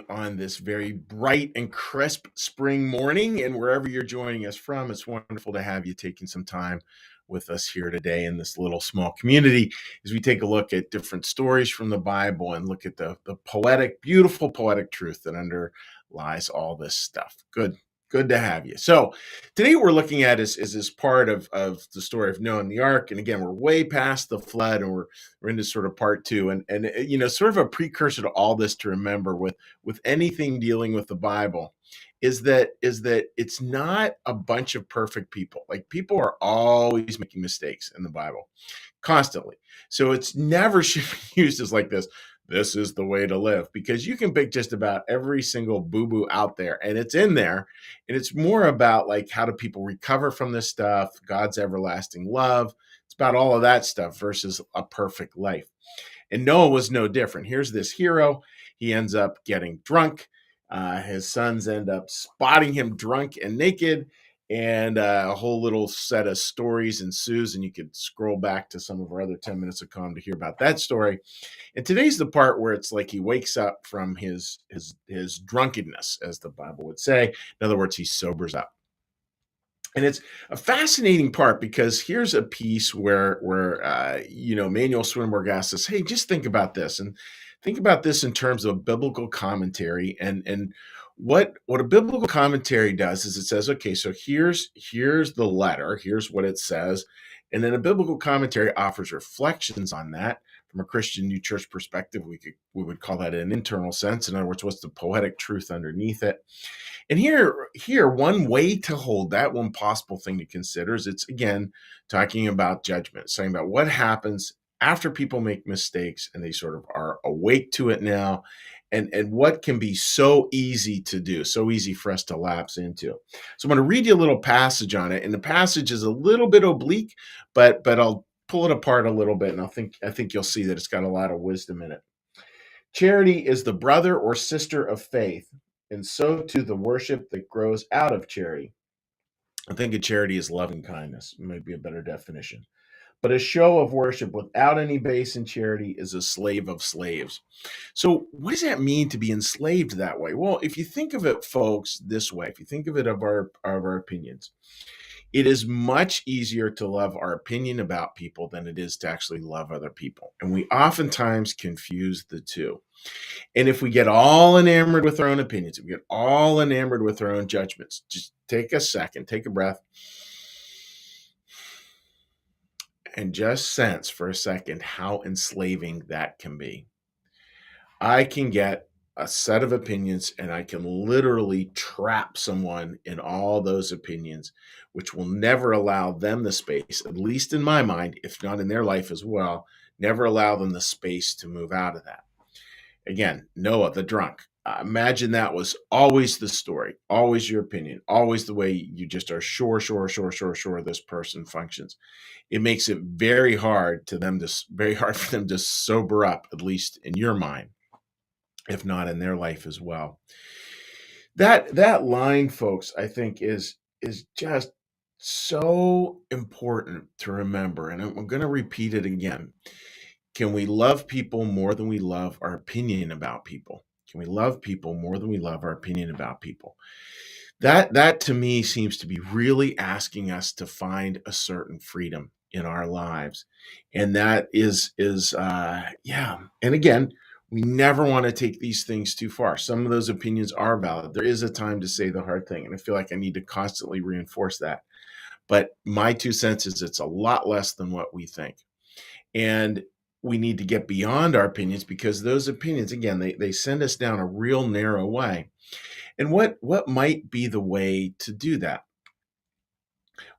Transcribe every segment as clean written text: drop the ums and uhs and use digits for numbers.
on this very bright and crisp spring morning. And wherever you're joining us from, it's wonderful to have you taking some time with us here today in this little small community as we take a look at different stories from the Bible and look at the poetic, beautiful poetic truth that underlies all this stuff. Good to have you. So today we're looking at is this part of the story of Noah and the ark. And again, we're way past the flood and we're into sort of part two. And sort of a precursor to all this to remember with anything dealing with the Bible is that it's not a bunch of perfect people. Like, people are always making mistakes in the Bible, constantly. So it's never should be used as like this is the way to live, because you can pick just about every single boo-boo out there and it's in there. And it's more about, like, how do people recover from this stuff, God's everlasting love. It's about all of that stuff versus a perfect life. And Noah was no different. Here's this hero. He ends up getting drunk. His sons end up spotting him drunk and naked. And a whole little set of stories ensues. And you could scroll back to some of our other 10 minutes of calm to hear about that story. And today's the part where it's like he wakes up from his drunkenness, as the Bible would say. In other words, he sobers up. And it's a fascinating part, because here's a piece where Emanuel Swedenborg asks us, hey, just think about this, and think about this in terms of biblical commentary. And what a biblical commentary does is it says, okay, so here's the letter, here's what it says, and then a biblical commentary offers reflections on that. From a Christian New Church perspective, we would call that an internal sense. In other words, what's the poetic truth underneath it? And here, one way to hold that, one possible thing to consider, is it's, again, talking about judgment, saying about what happens after people make mistakes and they sort of are awake to it now, and what can be so easy to do, so easy for us to lapse into. So I'm going to read you a little passage on it, and the passage is a little bit oblique, but I'll pull it apart a little bit, and I think you'll see that it's got a lot of wisdom in it. Charity is the brother or sister of faith, and so too the worship that grows out of charity. I think of charity as loving kindness, might be a better definition. But a show of worship without any base in charity is a slave of slaves. So what does that mean to be enslaved that way? Well, if you think of it, folks, this way, if you think of it of our opinions, it is much easier to love our opinion about people than it is to actually love other people. And we oftentimes confuse the two. And if we get all enamored with our own opinions, if we get all enamored with our own judgments, just take a second, take a breath, and just sense for a second how enslaving that can be. I can get a set of opinions and I can literally trap someone in all those opinions, which will never allow them the space, at least in my mind, if not in their life as well, never allow them the space to move out of that. Again, Noah, the drunk. Imagine that was always the story, always your opinion, always the way you just are sure this person functions. It makes it very hard for them to sober up, at least in your mind, if not in their life as well. That line, folks, I think is just so important to remember, and I'm going to repeat it again. Can we love people more than we love our opinion about people? Can we love people more than we love our opinion about people? That to me seems to be really asking us to find a certain freedom in our lives. And that is yeah. And again, we never want to take these things too far. Some of those opinions are valid. There is a time to say the hard thing. And I feel like I need to constantly reinforce that. But my 2 cents is it's a lot less than what we think. And we need to get beyond our opinions, because those opinions, again, they send us down a real narrow way. And what might be the way to do that?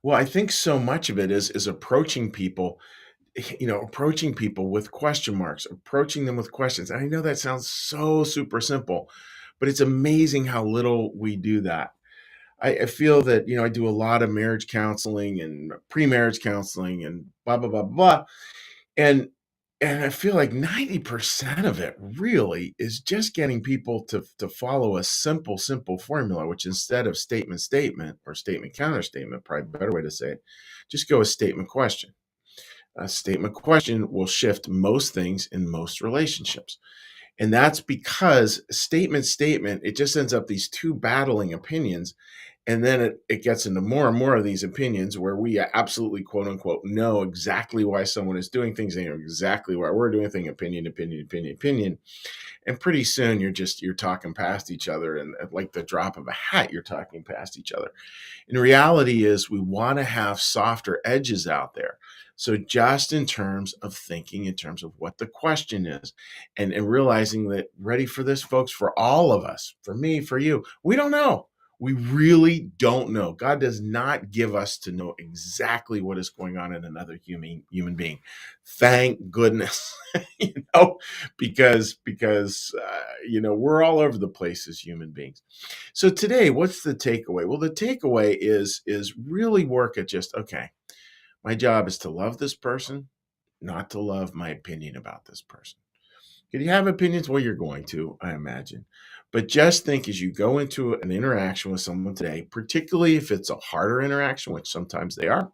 Well, I think so much of it is approaching people, approaching people with question marks, approaching them with questions. And I know that sounds so super simple, but it's amazing how little we do that. I feel that, I do a lot of marriage counseling and pre-marriage counseling and blah, blah, blah, blah. And I feel like 90% of it really is just getting people to follow a simple formula, which instead of statement or statement counter statement, probably a better way to say it, just go with statement question. A statement question will shift most things in most relationships. And that's because statement, it just ends up these two battling opinions. And then it gets into more and more of these opinions where we absolutely, quote unquote, know exactly why someone is doing things. They know exactly why we're doing things. Opinion. And pretty soon you're talking past each other. And like the drop of a hat, you're talking past each other. And reality is we want to have softer edges out there. So just in terms of thinking, in terms of what the question is, and realizing that, ready for this, folks, for all of us, for me, for you, we don't know. We really don't know. God does not give us to know exactly what is going on in another human being. Thank goodness, because we're all over the place as human beings. So today, what's the takeaway? Well, the takeaway is really work at just, okay, my job is to love this person, not to love my opinion about this person. Could you have opinions? Well, you're going to, I imagine. But just think, as you go into an interaction with someone today, particularly if it's a harder interaction, which sometimes they are,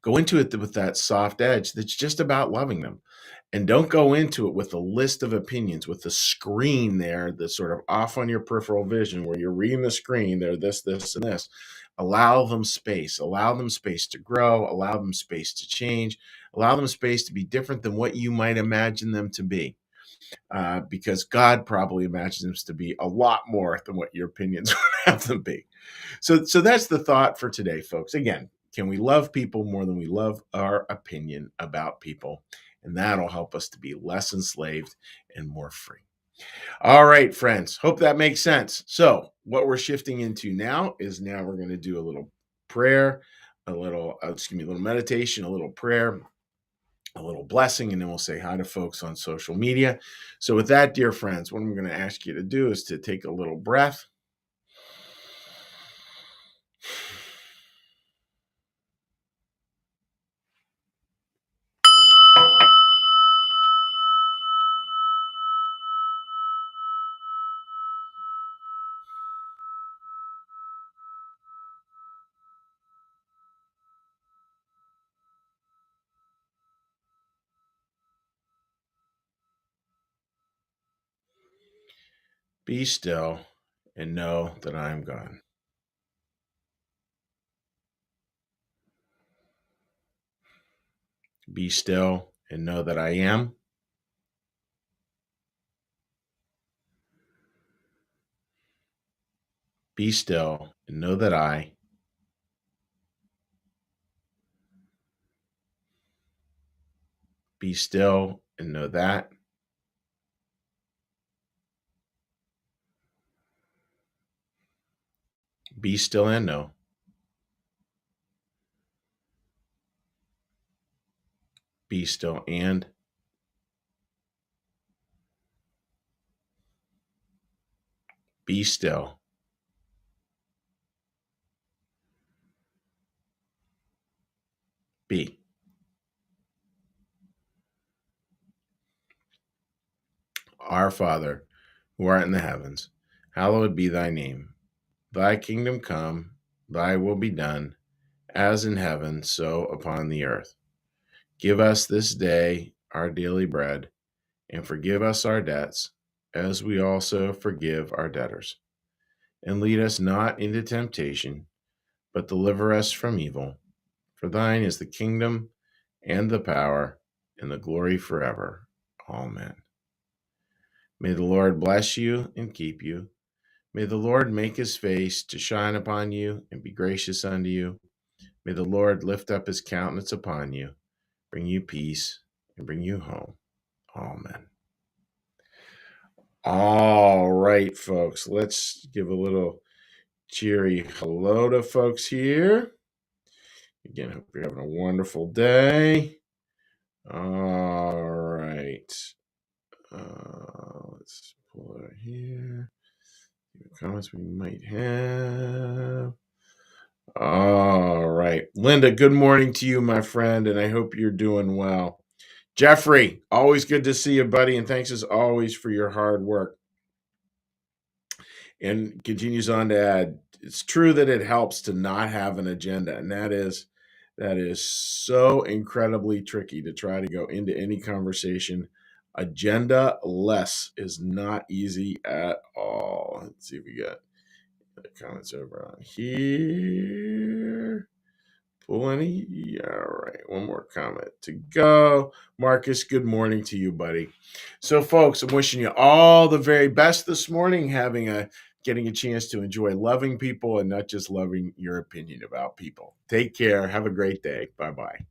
go into it with that soft edge that's just about loving them. And don't go into it with a list of opinions, with the screen there that's sort of off on your peripheral vision where you're reading the screen, they're this, and this. Allow them space. Allow them space to grow. Allow them space to change. Allow them space to be different than what you might imagine them to be. Because God probably imagines them to be a lot more than what your opinions would have them be. So that's the thought for today, folks. Again, can we love people more than we love our opinion about people? And that'll help us to be less enslaved and more free. All right, friends. Hope that makes sense. So what we're shifting into now we're going to do a little prayer, a little meditation, a little prayer, a little blessing, and then we'll say hi to folks on social media. So with that, dear friends, what I'm going to ask you to do is to take a little breath. Be still and know that I am God. Be still and know that I am. Be still and know that I. Be still and know that. Be still and know. Be still and. Be still. Be. Our Father, who art in the heavens, hallowed be thy name. Thy kingdom come, thy will be done, as in heaven, so upon the earth. Give us this day our daily bread, and forgive us our debts, as we also forgive our debtors. And lead us not into temptation, but deliver us from evil. For thine is the kingdom, and the power, and the glory forever. Amen. May the Lord bless you and keep you. May the Lord make his face to shine upon you and be gracious unto you. May the Lord lift up his countenance upon you, bring you peace, and bring you home. Amen. All right, folks, let's give a little cheery hello to folks here. Again, hope you're having a wonderful day. All right. Let's pull it here. Comments we might have. All right. Linda, good morning to you, my friend, and I hope you're doing well. Jeffrey, always good to see you, buddy, and thanks as always for your hard work. And continues on to add, it's true that it helps to not have an agenda, and that is so incredibly tricky to try to go into any conversation Agenda less is not easy at all. Let's see if we got the comments over on here. Pull any? All right, one more comment to go. Marcus, good morning to you, buddy. So, folks, I'm wishing you all the very best this morning, getting a chance to enjoy loving people and not just loving your opinion about people. Take care. Have a great day. Bye-bye.